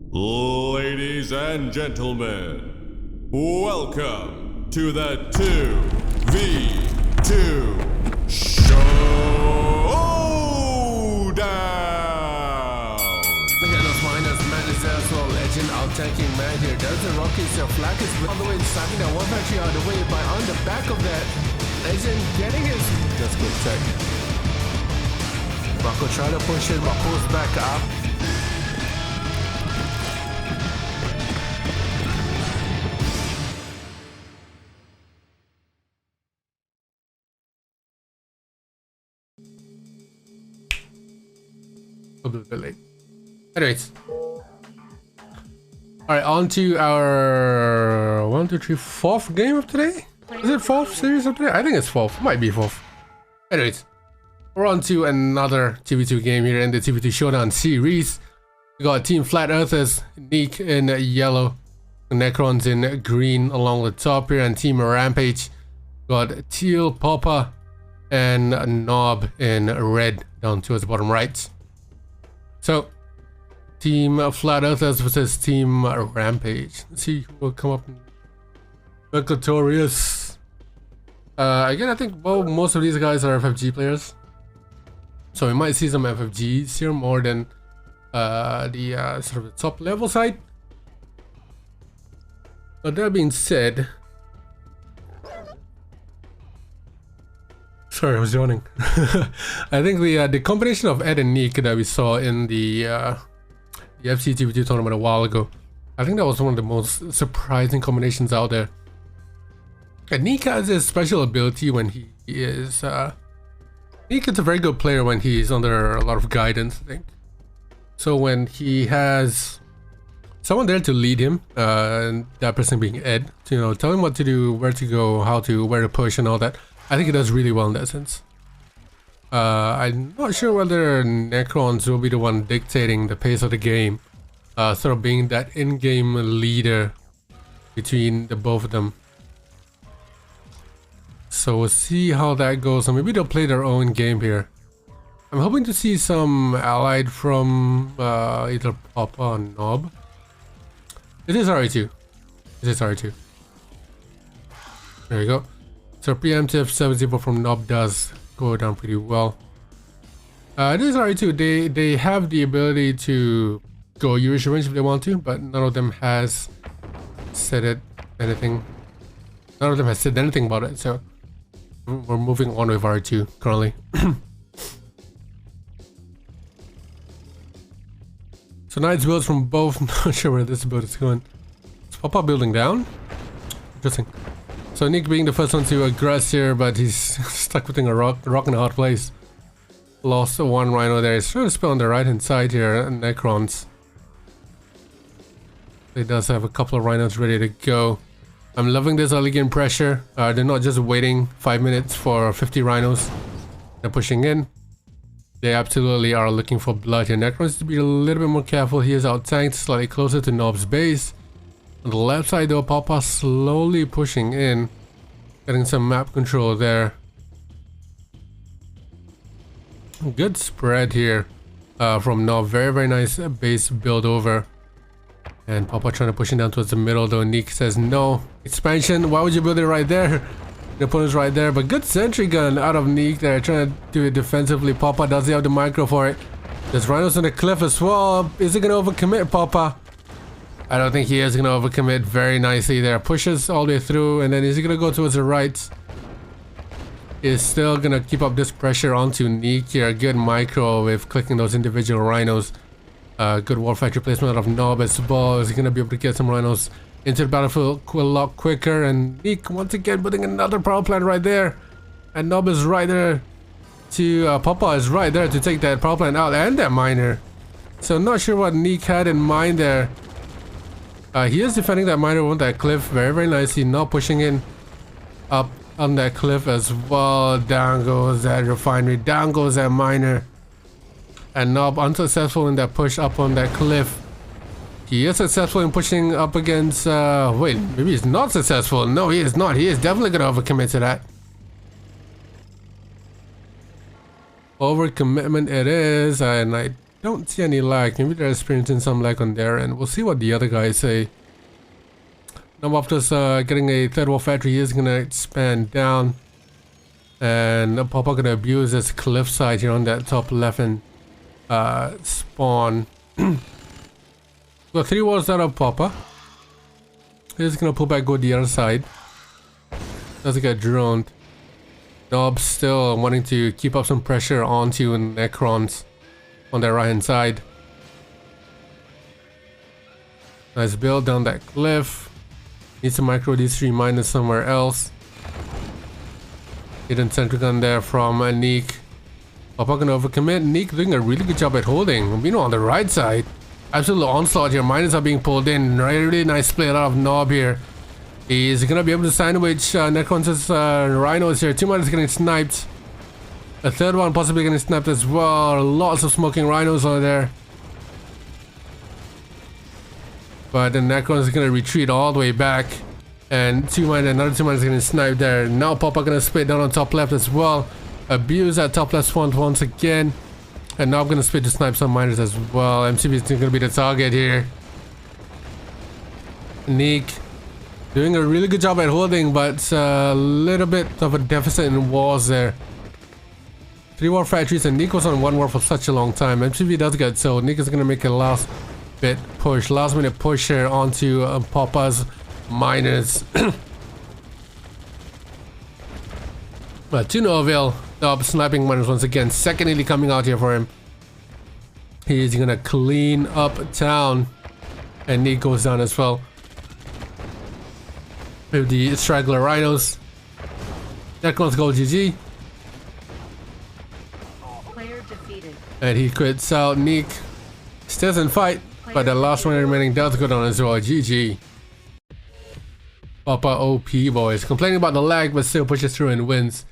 Ladies and gentlemen, welcome to the 2v2 Showdown! Look at those miners, man is as well, legend, out-tanking man here. Does the Rockets, their flag is all the way slapping that one factory out of the way, but on the back of that, legend getting his... That's good tech. Rocco try to push it, but pulls back up. A bit late. Anyways. Alright, on to our 1, 2, 3, 4th game of today? Is it 4th series of today? I think it's 4th. Might be 4th. Anyways. We're on to another 2v2 game here in the 2v2 Showdown series. We got Team FlatEarthers, Neek in yellow, Necrons in green along the top here, and Team Rampage. We got Teal, Papa, and Knob in red down towards the bottom right. So, Team FlatEarthers versus Team Rampage. Let's see who will come up victorious. Again, I think most of these guys are FFG players. So we might see some FFGs here more than the sort of the top level side. But that being said, sorry, I was yawning. I think the combination of Ed and Neek that we saw in the FC 2v2 tournament a while ago, I think that was one of the most surprising combinations out there. And Neek has this special ability when he is Neek is a very good player when he's under a lot of guidance, I think. So when he has someone there to lead him, and that person being Ed, to, tell him what to do, where to go, where to push and all that, I think he does really well in that sense. I'm not sure whether Necrons will be the one dictating the pace of the game, sort of being that in-game leader between the both of them. So we'll see how that goes, and maybe they'll play their own game here. I'm hoping to see some allied from either Papa or Knob. It is RA2. It is RA2. There you go. So preemptive 7-0 from Knob does go down pretty well. It is RA2. They have the ability to go Irish range if they want to, but none of them has said anything. None of them has said anything about it, so we're moving on with R2 currently. So nice builds from both. Not sure where this build is going. Is Papa building down? Interesting. So Nick being the first one to aggress here, but he's stuck within a rock in a hard place. Lost one rhino there. He's trying to spell on the right hand side here, Necrons. He does have a couple of rhinos ready to go. I'm loving this early game pressure. They're not just waiting 5 minutes for 50 rhinos. They're pushing in. They absolutely are looking for blood here. Necron needs to be a little bit more careful. He is out-tanked, slightly closer to Knob's base. On the left side though, Papa slowly pushing in. Getting some map control there. Good spread here from Knob. Very, very nice base build over. And Papa trying to push him down towards the middle though. Neek says no. Expansion, why would you build it right there? The opponent's right there, but good sentry gun out of Neek there, trying to do it defensively. Papa does he have the micro for it? There's rhinos on the cliff as well. Is he gonna overcommit, Papa? I don't think he is gonna overcommit. Very nicely there. Pushes all the way through, and then is he gonna go towards the right? Is still gonna keep up this pressure onto Neek here. Good micro with clicking those individual rhinos. Good wall factory placement out of Knob as well. Is he gonna be able to get some rhinos into the battlefield a lot quicker? And Neek once again putting another power plant right there. And Knob is right there to Papa is right there to take that power plant out and that miner. So not sure what Neek had in mind there. He is defending that miner on that cliff very, very nicely. Not pushing in up on that cliff as well. Down goes that refinery. Down goes that miner. And Knob unsuccessful in that push up on that cliff. He is successful in pushing up against, wait, maybe he's not successful. No, he is not. He is definitely going to overcommit to that. Overcommitment it is, and I don't see any lag. Maybe they're experiencing some lag on there, and we'll see what the other guys say. Now after getting a third wall factory, he is gonna expand down, and Papa gonna abuse this cliffside here on that top left hand spawn. So 3 walls out of Papa. He's gonna pull back, go the other side. Doesn't get droned. Nob still wanting to keep up some pressure onto Necrons on their right hand side. Nice build down that cliff. Needs to micro these 3 miners somewhere else. Hidden sentry gun there from Neek. Papa gonna overcommit. Neek doing a really good job at holding. Meanwhile on the right side, absolute onslaught here. Miners are being pulled in. Really nice play out of Nob here. He's gonna be able to sandwich Necrons' rhinos here. 2 miners getting sniped. A third one possibly getting sniped as well. Lots of smoking rhinos on there. But the Necrons is gonna retreat all the way back. And 2 miners, another 2 miners getting sniped there. Now Papa gonna split down on top left as well. Abuse that top left spawn once again. And now I'm gonna split to snipe some miners as well. MCB is gonna be the target here. Neek doing a really good job at holding, but a little bit of a deficit in walls there. 3 war factories, and Neek was on 1 war for such a long time. MCB does get sold. Neek is gonna make a last minute push here onto Papa's miners. But to no avail. Nob sniping miners once again. Second elite coming out here for him. He's gonna clean up town, and Neek goes down as well. With the straggler rhinos. Necrons go GG. Player defeated. And he quits out. Neek still doesn't fight, but the last one remaining does go down as well. GG. Papa OP boys. Complaining about the lag, but still pushes through and wins.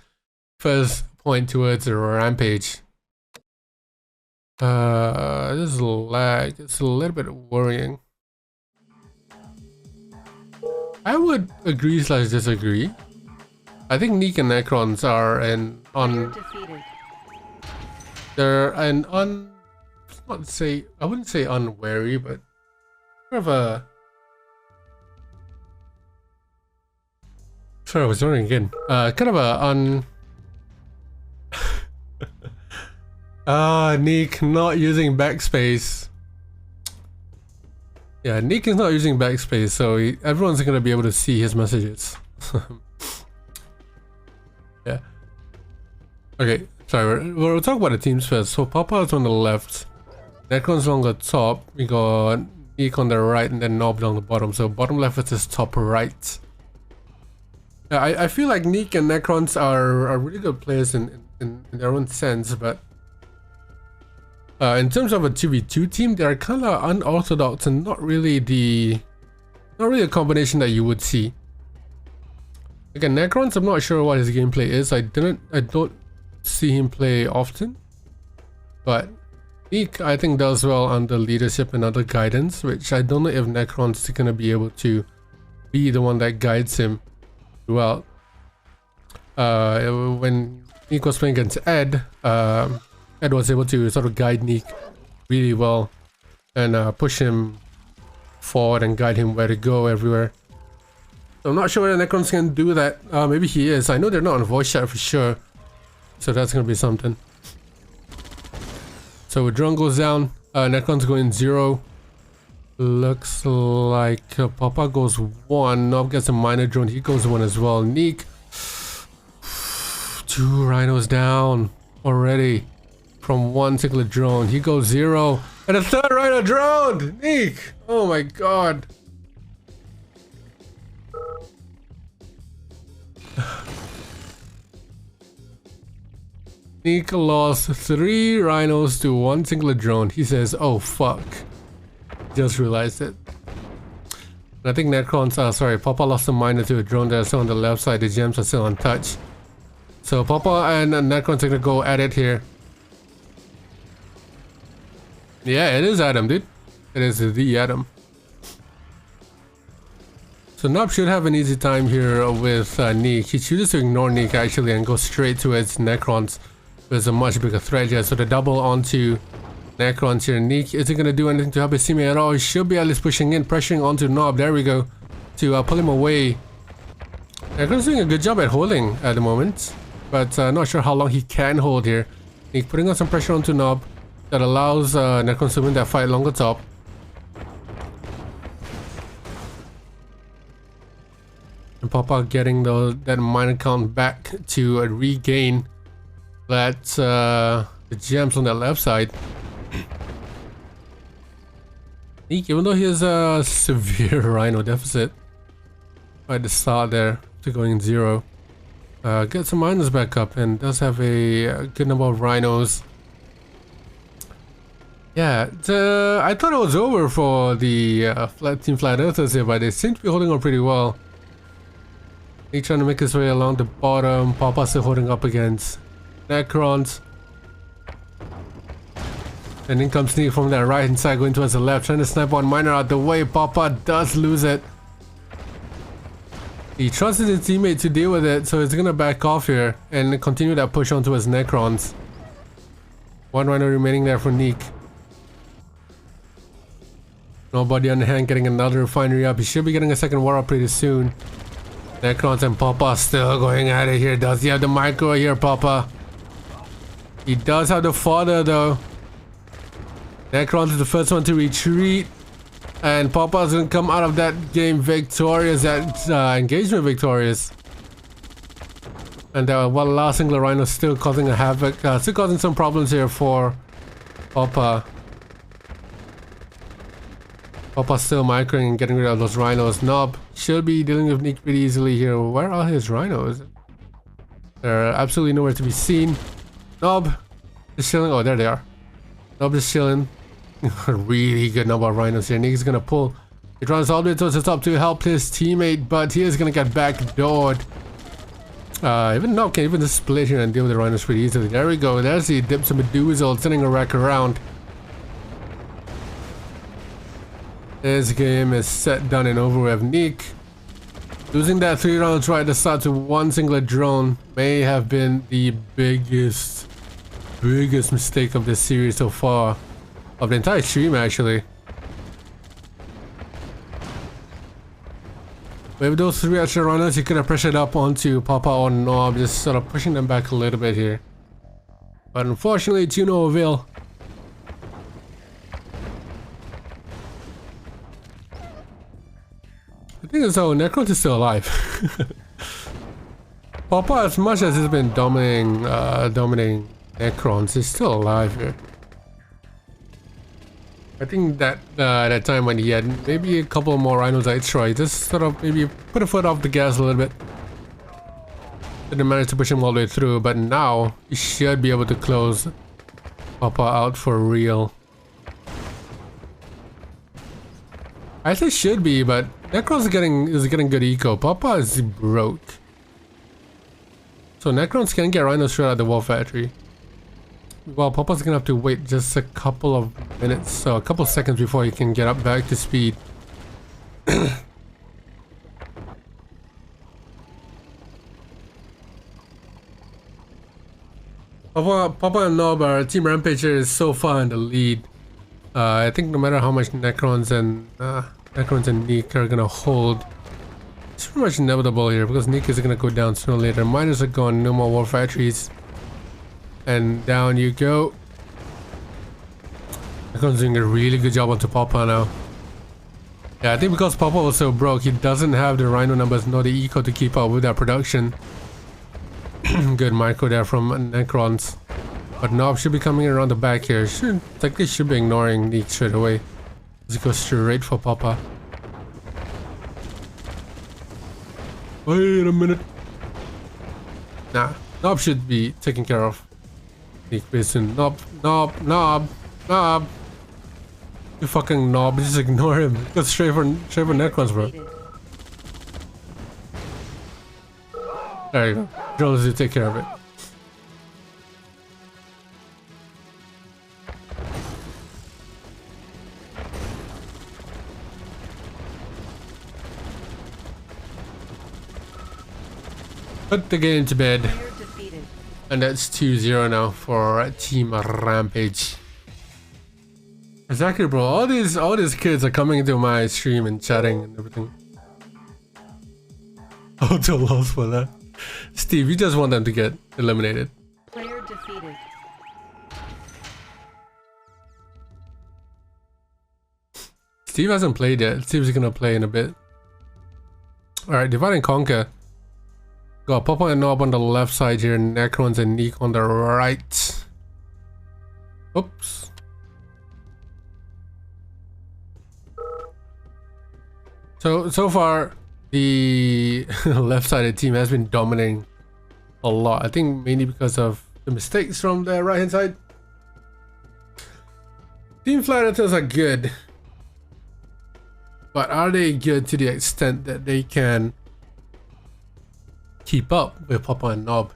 First point towards the Rampage. This is lag. It's a little bit worrying. I would agree / disagree. I think Neek and Necrons are I wouldn't say unwary, but sort of a. Sorry, I was wondering again. Kind of a Neek not using backspace. Yeah, Neek is not using backspace, so everyone's gonna be able to see his messages. Yeah. Okay, sorry, we'll talk about the teams first. So Papa is on the left, Necron's on the top, we got Neek on the right, and then Nob on the bottom. So bottom left versus top right. Yeah, I feel like Neek and Necrons are really good players in their own sense, but in terms of a 2v2 team, they're kind of unorthodox and not really a combination that you would see. Again, Necrons, I'm not sure what his gameplay is. I don't see him play often, but Neek I think does well under leadership and other guidance, which I don't know if Necrons is gonna be able to be the one that guides him throughout. When Neek was playing against Ed, Ed was able to sort of guide Neek really well and push him forward and guide him where to go everywhere. So I'm not sure whether Necrons can do that. Maybe he is. I know they're not on voice chat for sure, so that's gonna be something. So drone goes down, Necrons going 0. Looks like Papa goes 1. Nob gets a minor drone, he goes 1 as well. Neek, 2 rhinos down already from 1 singular drone. He goes 0, and a 3rd rhino droned. Neek, oh my god. Neek lost 3 rhinos to 1 singular drone. He says, oh fuck. Just realized it. And I think Necrons, Papa lost a miner to a drone there, so on the left side the gems are still untouched. So Papa and Necrons are gonna go at it here. Yeah, it is Adam, dude. It is the Adam. So Nob should have an easy time here with Neek. He chooses to ignore Neek actually and go straight to his Necrons. There's a much bigger threat here. So the double onto Necrons here. Neek isn't gonna do anything to help his teammate at all. He should be at least pushing in, pressuring onto Nob. There we go. To pull him away. Necron's doing a good job at holding at the moment. But not sure how long he can hold here. Neek putting on some pressure onto Nob. That allows Necrons to win that fight longer top. And Papa getting that minor count back to regain that the gems on that left side. Neek, even though he has a severe Rhino deficit at the start there to going 0, gets some miners back up and does have a good number of Rhinos. Yeah, I thought it was over for the Team FlatEarthers here, but they seem to be holding on pretty well. Neek trying to make his way along the bottom. Papa still holding up against Necrons. And in comes Neek from that right hand side going towards the left, trying to snipe one miner out the way. Papa does lose it. He trusted his teammate to deal with it, so he's gonna back off here and continue that push onto his Necrons. One Rhino remaining there for Neek. Nobody on the hand getting another refinery up. He should be getting a second war up pretty soon. Necrons and Papa still going at it here. Does he have the micro here, Papa? He does have the fodder though. Necrons is the first one to retreat. And Papa's gonna come out of that game victorious, that engagement victorious. And one last single Rhino still causing a havoc, still causing some problems here for Papa. Papa's still microing and getting rid of those Rhinos. Nob should be dealing with Neek pretty easily here. Where are his Rhinos? They're absolutely nowhere to be seen. Nob is chilling. Oh, there they are. Nob is chilling. A really good number of Rhinos here. Neek is gonna pull. He runs all the way towards the top to help his teammate, but he is gonna get backdoored. Even Nob can even just split here and deal with the Rhinos pretty easily. There we go. There's the Dips and Medusa sending a rack around. This game is set, done, and over with. Neek losing that 3 rounds right at the start to one single drone may have been the biggest mistake of this series so far, of the entire stream actually. With those 3 extra runners, he could have pressured up onto Papa or Nob, just sort of pushing them back a little bit here. But unfortunately, to no avail. The thing is though, Necrons is still alive. Papa, as much as he's been dominating Necrons, he's still alive here. I think that that time when he had maybe a couple more Rhinos extra, he just sort of maybe put a foot off the gas a little bit. Didn't manage to push him all the way through, but now he should be able to close Papa out for real. I say should be, but Necrons is getting good eco. Papa is broke. So Necrons can get Rhinos straight out of the wall factory. Well, Papa's gonna have to wait just a couple of minutes, so a couple of seconds before he can get up back to speed. Papa and Nob, our Team Rampage here is so far in the lead. I think no matter how much Necrons and Neek are gonna hold, it's pretty much inevitable here because Neek is gonna go down sooner or later. Miners are gone, no more war factories. And down you go. Necron's doing a really good job onto Papa now. Yeah, I think because Papa was so broke, he doesn't have the Rhino numbers nor the eco to keep up with that production. Good micro there from Necrons. But Nob should be coming around the back here. Technically should be ignoring Neek straight away. Let's go straight for Papa. Wait a minute. Nah, Nob should be taken care of. Neek Basin. Nob. You fucking Nob, just ignore him. Go straight for Necrons, bro. There you go. Drones will take care of it. Put the game to bed. And that's 2-0 now for Team Rampage. Exactly, bro. All these kids are coming into my stream and chatting and everything. Auto loss for that. Steve, you just want them to get eliminated. Player defeated. Steve hasn't played yet. Steve's gonna play in a bit. Alright, divide and conquer. Got Papa and Nob on the left side here, Necrons and Neek on the right. Oops. So far, the left-sided team has been dominating a lot. I think mainly because of the mistakes from the right-hand side. Team FlatEarthers are good. But are they good to the extent that they can keep up with Papa and Nob?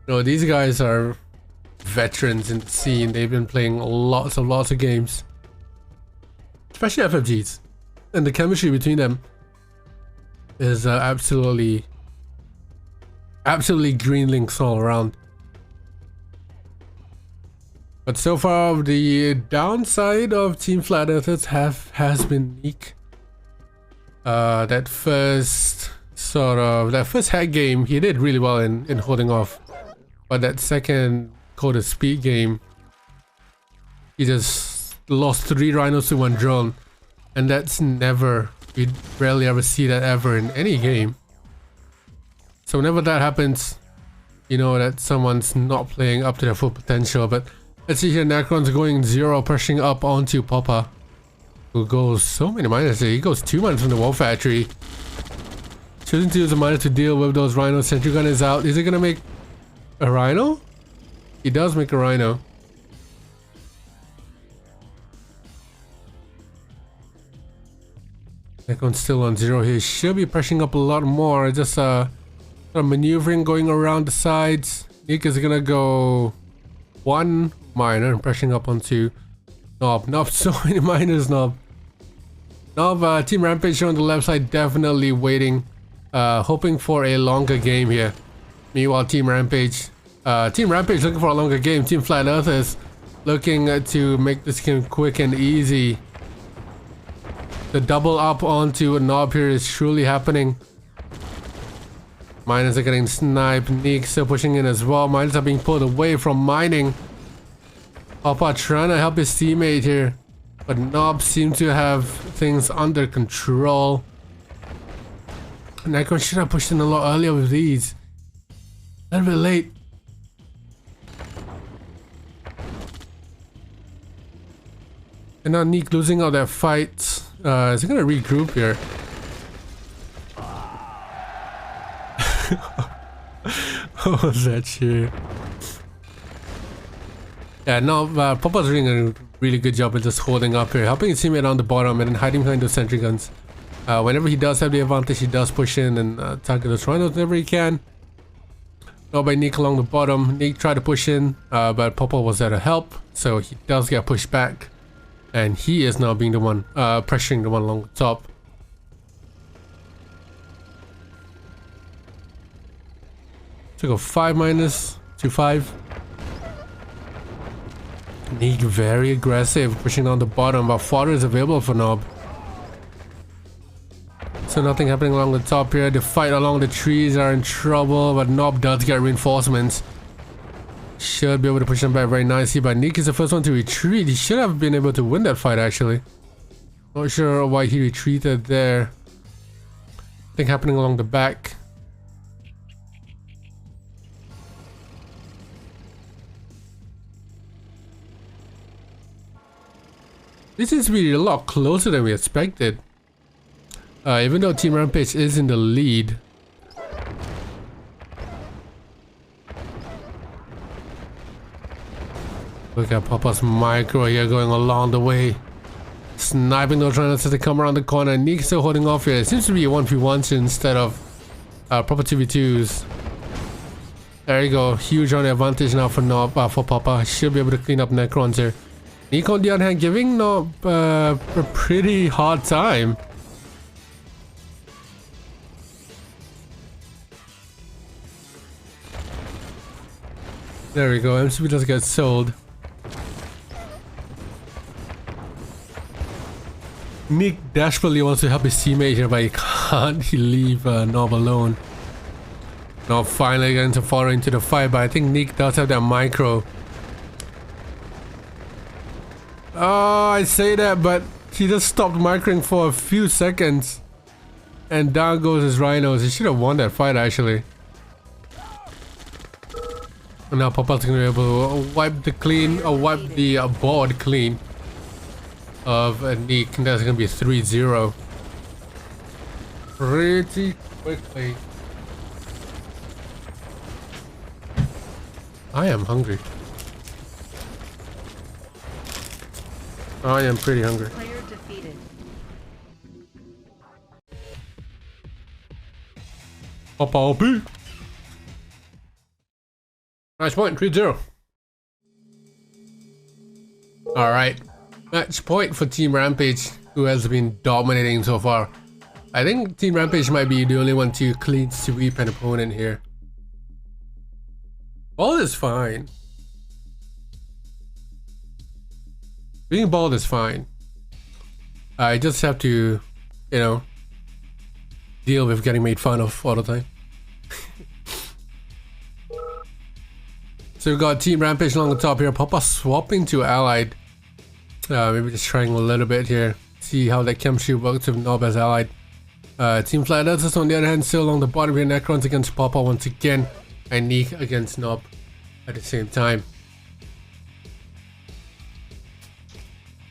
You know, these guys are veterans in the scene. They've been playing lots of games. Especially FFGs. And the chemistry between them is absolutely green links all around. But so far, the downside of Team FlatEarthers has been Neek. That first hack game, he did really well in holding off. But that second coded speed game, he just lost 3 rhinos to 1 drone. And that's we rarely ever see that ever in any game. So whenever that happens, you know that someone's not playing up to their full potential. But let's see here, Necron's going 0, pushing up onto Papa, who goes so many minus here. He goes 2 minus from the wall factory. Choosing to use a minus to deal with those rhinos. Sentry gun is out. Is it gonna make a rhino? He does make a rhino. Necron's still on 0 here. Should be pressing up a lot more. Just sort of maneuvering, going around the sides. Nick is gonna go 1 minor and pressing up onto Nob. Nob, so many minors, Nob. Nob, Team Rampage on the left side, definitely waiting, hoping for a longer game here. Meanwhile, Team Rampage looking for a longer game. Team FlatEarthers looking to make this game quick and easy. The double up onto a Nob here is truly happening. Miners are getting sniped. Neek still pushing in as well. Miners are being pulled away from mining. Papa trying to help his teammate here, but Nob seems to have things under control. Necron should have pushed in a lot earlier with these. A little bit late. And now Neek losing out that fight. Is he gonna regroup here? What was that shit? Yeah, no, Papa's doing a really good job of just holding up here, helping his teammate on the bottom and then hiding behind those sentry guns. Whenever he does have the advantage, he does push in and target those rhinos whenever he can. Now by Neek along the bottom. Neek tried to push in, but Papa was there to help, so he does get pushed back. And he is now being the one pressuring the one along the top. So go 5 minus to 5. Neek very aggressive, pushing on the bottom, but fodder is available for Nob. So nothing happening along the top here. The fight along the trees are in trouble, but Nob does get reinforcements. Should be able to push them back very nicely, but Neek is the first one to retreat. He should have been able to win that fight actually. Not sure why he retreated there. Thing happening along the back. This seems to be a lot closer than we expected. Even though Team Rampage is in the lead. Look at Papa's micro here going along the way. Sniping those runners as they come around the corner. Neek still holding off here. It seems to be a 1v1s instead of proper 2v2s. There you go. Huge round advantage now for Nob, for Papa. Should be able to clean up Necrons here. Neek on the other hand giving Nob a pretty hard time. There we go. MCB does get sold. Nick desperately wants to help his teammate here, but he can't leave Nob alone. Nob finally getting to follow into the fight, but I think Nick does have that micro. Oh, I say that, but he just stopped microing for a few seconds. And down goes his rhinos. He should have won that fight, actually. And now Papa's gonna be able to wipe the board clean of Nick. And that's gonna be 3-0 pretty quickly. I am hungry. I am pretty hungry. Player defeated. Papa OP. Match point, 3-0. Alright. Match point for Team Rampage, who has been dominating so far. I think Team Rampage might be the only one to clean sweep an opponent here. Ball is fine. Being bald is fine. I just have to, you know, deal with getting made fun of all the time. So we've got Team Rampage along the top here. Papa swapping to Allied. Maybe just trying a little bit here. See how that chemistry works with Nob as Allied. Team FlatEarthers on the other hand still along the bottom here. Necrons against Papa once again. And Nick against Nob at the same time.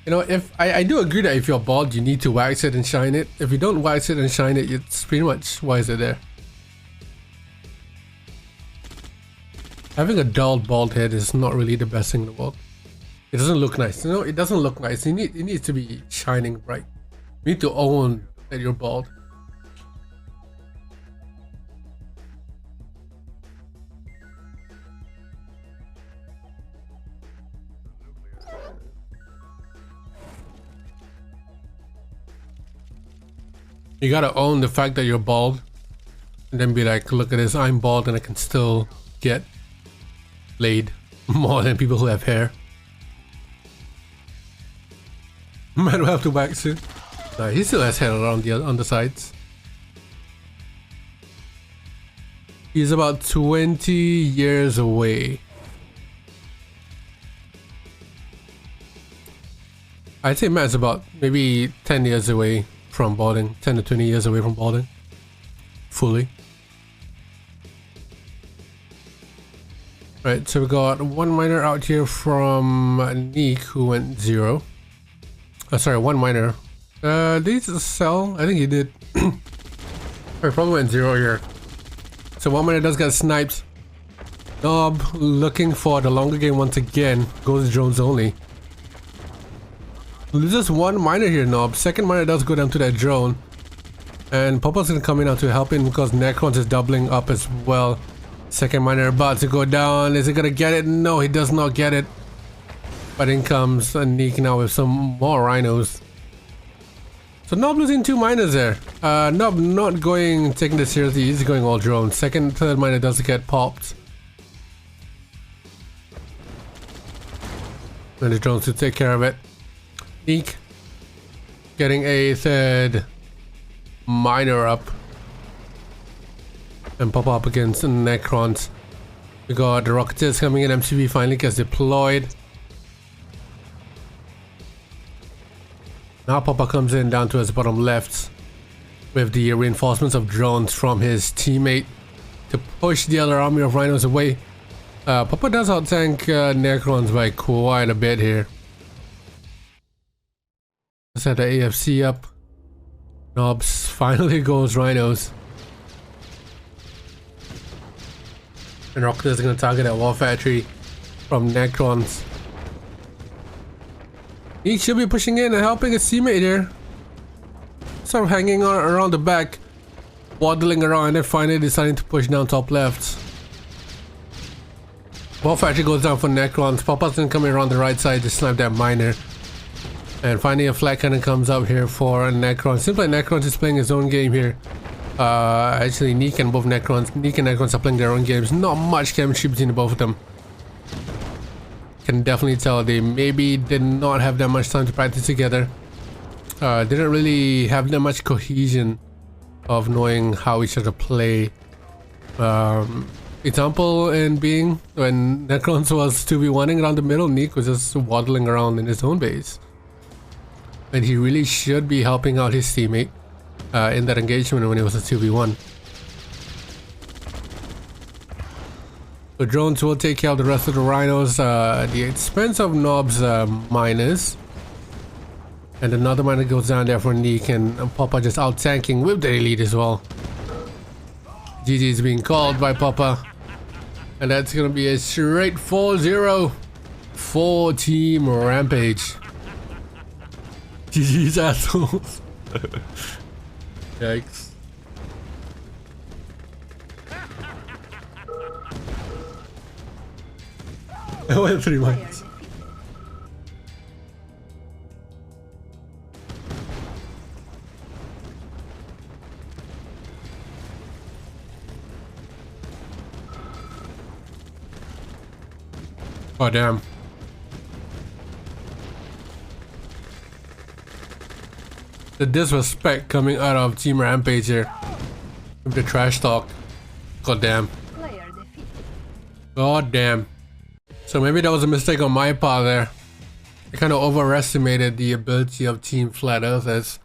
You know, if I do agree that if you're bald, you need to wax it and shine it. If you don't wax it and shine it, it's pretty much, why is it there? Having a dull bald head is not really the best thing in the world. It doesn't look nice. You know, it doesn't look nice. It needs to be shining bright. You need to own that you're bald. You gotta own the fact that you're bald, and then be like, look at this, I'm bald and I can still get laid more than people who have hair. Might have to wax it. No, he still has hair around the undersides. He's about 20 years away. I'd say Matt's about maybe 10 years away from balding, 10 to 20 years away from balding, fully. Right, so we got one miner out here from Neek who went 0. Sorry, one miner. Did he sell? I think he did. He probably went 0 here. So one miner does get sniped. Nob looking for the longer game once again. Goes drones only. Loses one miner here, Nob. Second miner does go down to that drone. And Papa's gonna come in now to help him because Necrons is doubling up as well. Second miner about to go down. Is he gonna get it? No, he does not get it. But in comes Neek now with some more rhinos. So Nob losing 2 miners there. Nob not taking this seriously. He's going all drones. Second, third miner does get popped. And the drones to take care of it. Neek getting a third miner up. And pop up against Necrons. We got the Rocketeers coming in. MCV finally gets deployed. Now Papa comes in down to his bottom left with the reinforcements of drones from his teammate to push the other army of rhinos away. Papa does outtank Necrons by quite a bit here. Let's set the AFC up. Nobs finally goes rhinos. And Rocketeers are going to target that war factory from Necrons. He should be pushing in and helping his teammate here. Sort of hanging on around the back, waddling around, and then finally deciding to push down top left. War factory goes down for Necrons. Papa's gonna come in around the right side to snipe that miner. And finally a flag cannon comes up here for Necrons. Seems like Necrons is playing his own game here. Actually Neek and Necrons are playing their own games. Not much chemistry between the both of them. Can definitely tell they maybe did not have that much time to practice together. didn't really have that much cohesion of knowing how each other play. Example in being when Necrons was 2v1ing around the middle, Nick was just waddling around in his own base. And he really should be helping out his teammate in that engagement when it was a 2v1. The drones will take care of the rest of the rhinos, the expense of Nob's miners. And another miner goes down there for Neek, and Papa just out tanking with the elite as well. GG is being called by Papa. And that's gonna be a straight 4-0 for Team Rampage. GG's assholes. Yikes. I went 3 months. Oh damn. The disrespect coming out of Team Rampage here. With the trash talk. God damn. God damn. So maybe that was a mistake on my part there. I kind of overestimated the ability of Team FlatEarthers.